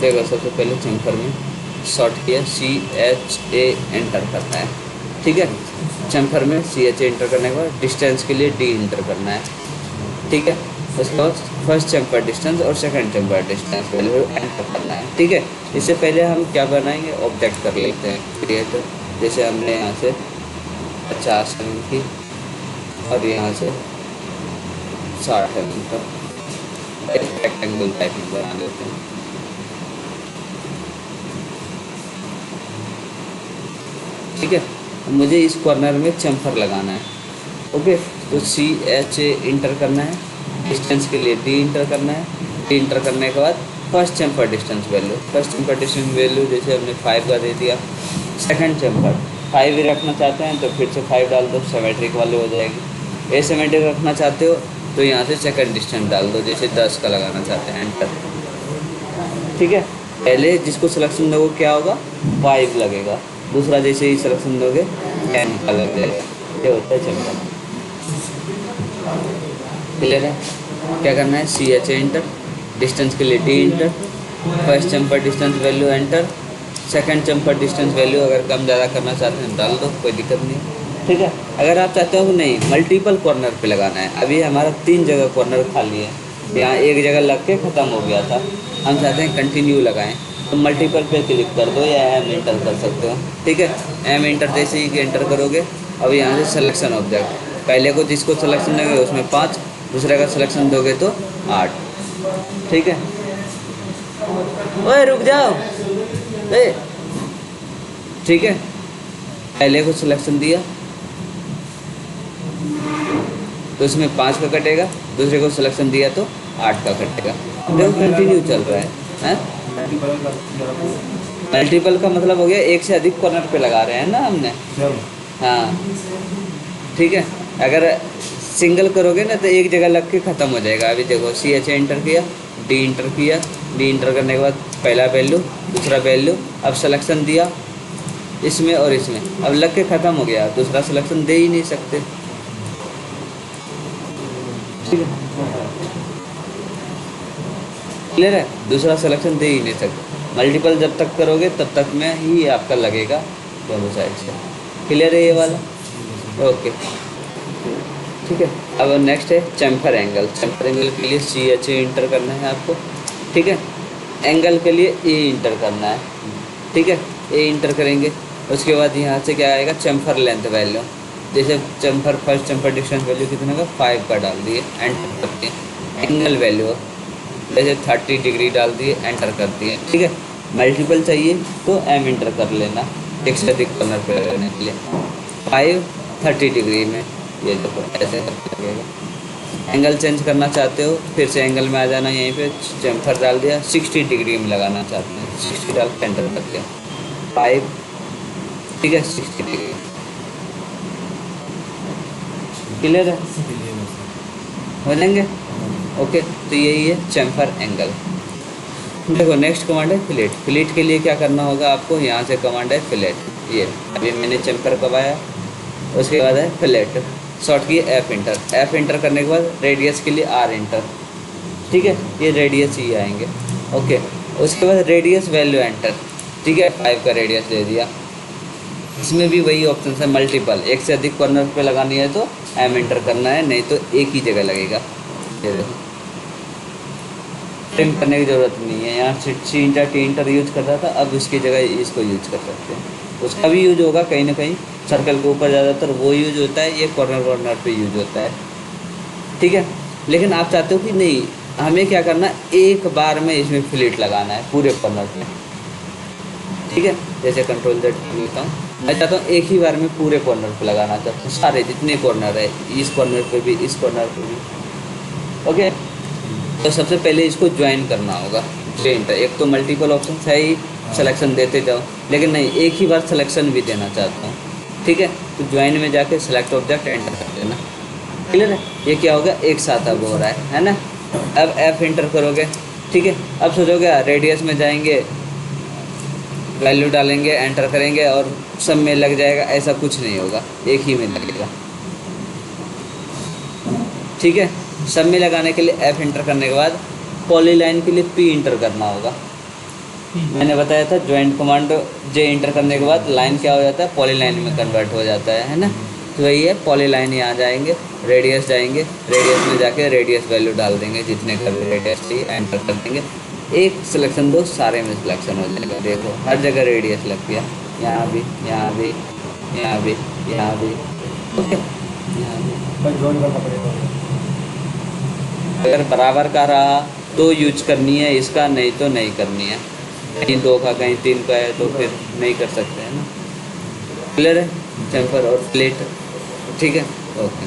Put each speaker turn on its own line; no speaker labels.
देखो सबसे पहले चेम्फर में शॉर्ट किया CHA एंटर करना है, ठीक है। चेम्फर में CHA एंटर करने के बाद डिस्टेंस के लिए D एंटर करना है, ठीक है। उसके बाद फर्स्ट चेम्फर डिस्टेंस और second Chemphar distance value enter करना है, ठीक है। इससे पहले हम क्या बनाएंगे, ऑब्जेक्ट कर लेते हैं क्रिएट। जैसे हमने यहाँ से 50 mm की और यहाँ से 60 mm का एक रेक्टेंगल टाइप में बना लेते हैं, ठीक है। मुझे इस कॉर्नर में चेम्फर लगाना है, ओके। तो CHA इंटर करना है, डिस्टेंस के लिए D इंटर करना है। D इंटर करने के बाद first Chemphar distance value, first Chemphar distance value जैसे हमने 5 का दे दिया। सेकंड चेम्फर 5 ही रखना चाहते हैं तो फिर से 5 डाल दो, सिमेट्रिक वाली हो जाएगी। एसिमेट्रिक रखना चाहते हो तो यहाँ से सेकंड डिस्टेंस डाल दो, जैसे 10 का लगाना चाहते हैं एंटर, ठीक है। पहले जिसको सिलेक्शन दोगे क्या होगा, 5 लगेगा। दूसरा जैसे ही सिलेक्शन दोगे 10 का लग जाएगा। ये होता है चेम्फर, क्लियर है। क्या करना है, CHA एंटर, डिस्टेंस के लिए D inter, first Chemphar distance value enter, second Chemphar distance value अगर कम ज़्यादा करना चाहते हैं डाल दो, कोई दिक्कत नहीं, ठीक है। अगर आप चाहते हो नहीं मल्टीपल कॉर्नर पे लगाना है, अभी हमारा 3 जगह कॉर्नर खाली है, यहाँ एक जगह लग के ख़त्म हो गया था, हम चाहते हैं कंटिन्यू लगाएं, तो मल्टीपल पे क्लिक कर दो या M इंटर कर सकते हो, ठीक है। M इंटर जैसे ही एंटर करोगे, अब यहाँ से सिलेक्शन ऑब्जेक्ट, पहले को जिसको सिलेक्शन दोगे उसमें 5, दूसरे का सिलेक्शन दोगे तो 8, ठीक है। ओए रुक जाओ, ए ठीक है। पहले को सिलेक्शन दिया तो इसमें 5 का कटेगा, दूसरे को सिलेक्शन दिया तो 8 का कटेगा। देखो कंटिन्यू चल रहा है, मल्टीपल का मतलब हो गया एक से अधिक कॉर्नर पे लगा रहे हैं ना हमने, हाँ ठीक है। अगर सिंगल करोगे ना तो एक जगह लग के ख़त्म हो जाएगा। अभी देखो CHA एंटर किया, D इंटर किया, D इंटर करने के बाद पहला वैल्यू दूसरा वैल्यू, अब सिलेक्शन दिया इसमें और इसमें, अब लग के ख़त्म हो गया, दूसरा सिलेक्शन दे ही नहीं सकते, ठीक है, क्लियर है। दूसरा सिलेक्शन दे ही नहीं सकते। मल्टीपल जब तक करोगे तब तक में ही आपका लगेगा दोनों साइड से, क्लियर है ये वाला, ओके ठीक है। अब नेक्स्ट है चेम्फर एंगल। चेम्फर एंगल के लिए CHA इंटर करना है आपको, ठीक है। एंगल के लिए A इंटर करना है, ठीक है। A इंटर करेंगे, उसके बाद यहाँ से क्या आएगा, चेम्फर लेंथ वैल्यू, जैसे Chemphar first Chemphar distance value कितने का 5 का डाल दिए, एंटर करते हैं। एंगल वैल्यू जैसे 30 डिग्री डाल दिए, एंटर करती है, ठीक है। मल्टीपल चाहिए तो M इंटर कर लेना, एक से अधिक कॉर्नर पे करने के लिए 5 30 डिग्री में, ये देखो ऐसे लगेगा। एंगल चेंज करना चाहते हो फिर से एंगल में आ जाना, यहीं पे चेम्फर डाल दिया, 60 डिग्री में लगाना चाहते हैं 60 डाल के एंटर कर दिया, 5 ठीक है 60 डिग्री, क्लियर है, हो जाएंगे, ओके। तो यही है चेम्फर एंगल। देखो नेक्स्ट कमांड है फिलेट। फिलेट के लिए क्या करना होगा आपको, यहाँ से कमांड है फिलेट, ये अभी मैंने चेम्फर कबाया, उसके बाद है फिलेट, शॉर्ट की F इंटर, F इंटर करने के बाद रेडियस के लिए R इंटर, ठीक है, ये रेडियस ही आएंगे, ओके। उसके बाद रेडियस वैल्यू एंटर, ठीक है, 5 का रेडियस दे दिया। इसमें भी वही ऑप्शन है मल्टीपल, एक से अधिक कॉर्नर पे लगानी है तो M इंटर करना है, नहीं तो एक ही जगह लगेगा। ट्रिम करने की ज़रूरत नहीं है, यहाँ C inter T inter use करता था, अब इसकी जगह इसको यूज कर सकते हैं। उसका भी यूज होगा कहीं ना कहीं, सर्कल के ऊपर ज़्यादातर वो यूज होता है, ये कॉर्नर कॉर्नर पे यूज होता है, ठीक है। लेकिन आप चाहते हो कि नहीं हमें क्या करना, एक बार में इसमें फिलेट लगाना है पूरे कॉर्नर पे, ठीक है। जैसे कंट्रोल Z लेता हूँ, मैं चाहता हूँ एक ही बार में पूरे कॉर्नर पे लगाना चाहता हूँ, सारे जितने कॉर्नर है, इस कॉर्नर पे भी, इस कॉर्नर पे भी, ओके। तो सबसे पहले इसको ज्वाइन करना होगा, इंटर। एक तो मल्टीपल ऑप्शन है ही, सिलेक्शन देते जाओ, लेकिन नहीं एक ही बार सिलेक्शन भी देना चाहता हूँ, ठीक है। तो ज्वाइन में जाके सेलेक्ट ऑब्जेक्ट एंटर कर देना, क्लियर है। ये क्या होगा, एक साथ अब हो रहा है ना। अब F इंटर करोगे, ठीक है। अब सोचोगे रेडियस में जाएंगे, वैल्यू डालेंगे, एंटर करेंगे और सब में लग जाएगा, ऐसा कुछ नहीं होगा, एक ही में लगेगा, ठीक है। सब में लगाने के लिए F इंटर करने के बाद पॉलीलाइन के लिए P इंटर करना होगा, मैंने बताया था ज्वाइंट कमांड जे इंटर करने के बाद लाइन क्या हो जाता है, पॉलीलाइन में कन्वर्ट हो जाता है ना। तो वही है, पॉलीलाइन यहाँ जाएंगे, रेडियस जाएंगे, रेडियस में जाके रेडियस वैल्यू डाल देंगे, जितने का भी रेडियस चाहिए एंटर कर देंगे। एक सिलेक्शन दो, सारे में सिलेक्शन हो जाएगा। देखो हर जगह रेडियस लग गया, यहाँ भी, यहाँ भी, यहाँ भी, यहाँ भी, ओके, यहाँ भी। अगर बराबर का रहा तो यूज करनी है इसका, नहीं तो नहीं करनी है। कहीं 2 का कहीं 3 का है तो फिर नहीं कर सकते हैं ना। क्लियर है, चैम्फर और प्लेट, ठीक है, ओके।